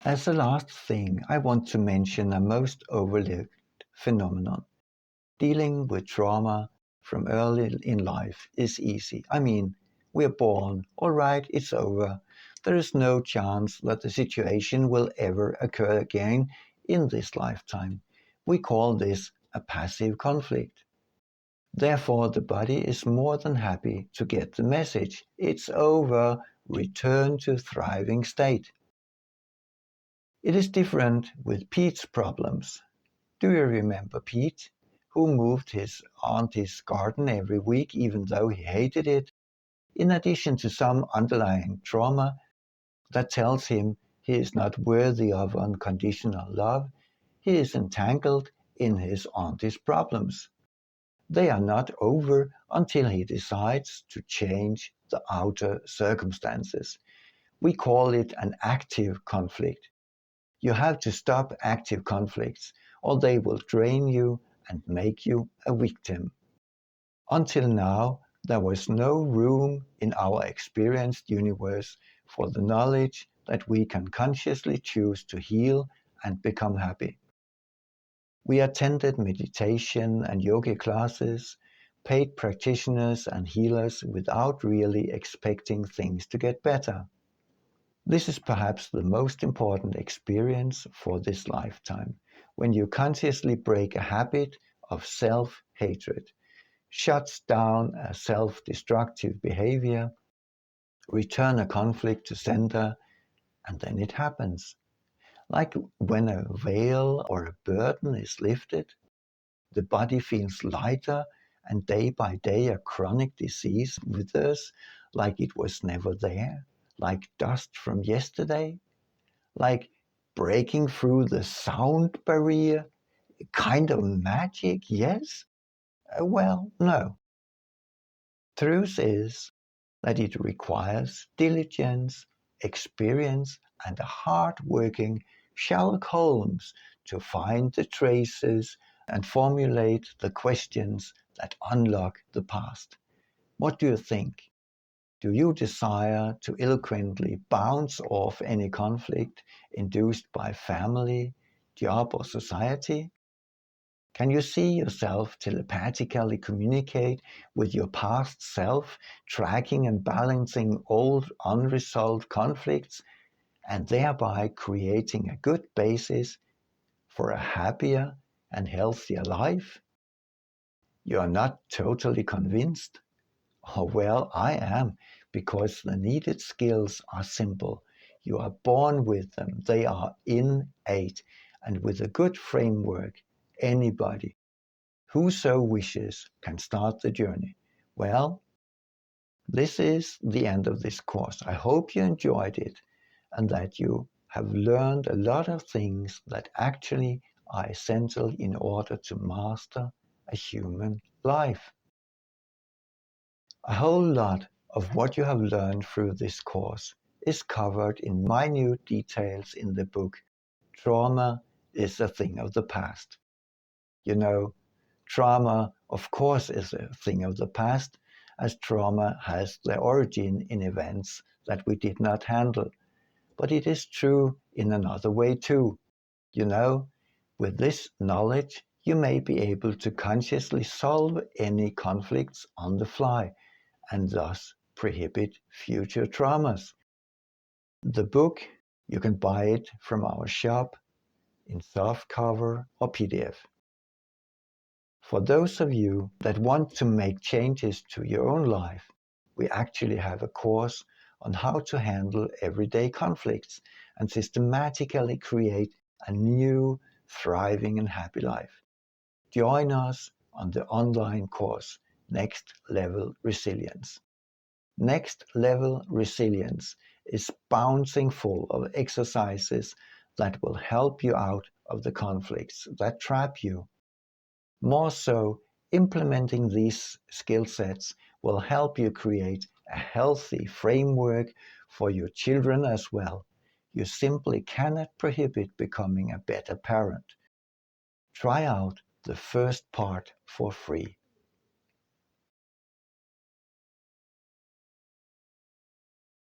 As a last thing, I want to mention a most overlooked phenomenon. Dealing with trauma from early in life is easy. I mean, we're born, all right, it's over. There is no chance that the situation will ever occur again in this lifetime. We call this a passive conflict. Therefore, the body is more than happy to get the message. It's over, return to thriving state. It is different with Pete's problems. Do you remember Pete, who moved his auntie's garden every week even though he hated it? In addition to some underlying trauma that tells him he is not worthy of unconditional love, he is entangled in his auntie's problems. They are not over until he decides to change the outer circumstances. We call it an active conflict. You have to stop active conflicts, or they will drain you and make you a victim. Until now, there was no room in our experienced universe for the knowledge that we can consciously choose to heal and become happy. We attended meditation and yoga classes, paid practitioners and healers without really expecting things to get better. This is perhaps the most important experience for this lifetime, when you consciously break a habit of self-hatred, shuts down a self-destructive behavior, return a conflict to center, and then it happens. Like when a veil or a burden is lifted, the body feels lighter, and day by day a chronic disease withers like it was never there, like dust from yesterday, like breaking through the sound barrier. Kind of magic, yes? Well, no. Truth is that it requires diligence, experience, and a hard-working Sherlock Holmes to find the traces and formulate the questions that unlock the past. What do you think? Do you desire to eloquently bounce off any conflict induced by family, job, or society? Can you see yourself telepathically communicate with your past self, tracking and balancing old unresolved conflicts, and thereby creating a good basis for a happier and healthier life? You are not totally convinced? Oh, well, I am, because the needed skills are simple. You are born with them. They are innate. And with a good framework, anybody, whoso wishes, can start the journey. Well, this is the end of this course. I hope you enjoyed it and that you have learned a lot of things that actually are essential in order to master a human life. A whole lot of what you have learned through this course is covered in minute details in the book Trauma is a Thing of the Past. You know, trauma, of course, is a thing of the past, as trauma has their origin in events that we did not handle. But it is true in another way too. You know, with this knowledge, you may be able to consciously solve any conflicts on the fly and thus prohibit future traumas. The book, you can buy it from our shop in softcover or PDF. For those of you that want to make changes to your own life, we actually have a course on how to handle everyday conflicts and systematically create a new, thriving and happy life. Join us on the online course, Next Level Resilience. Next Level Resilience is bouncing full of exercises that will help you out of the conflicts that trap you. More so, implementing these skill sets will help you create a healthy framework for your children as well. You simply cannot prohibit becoming a better parent. Try out the first part for free.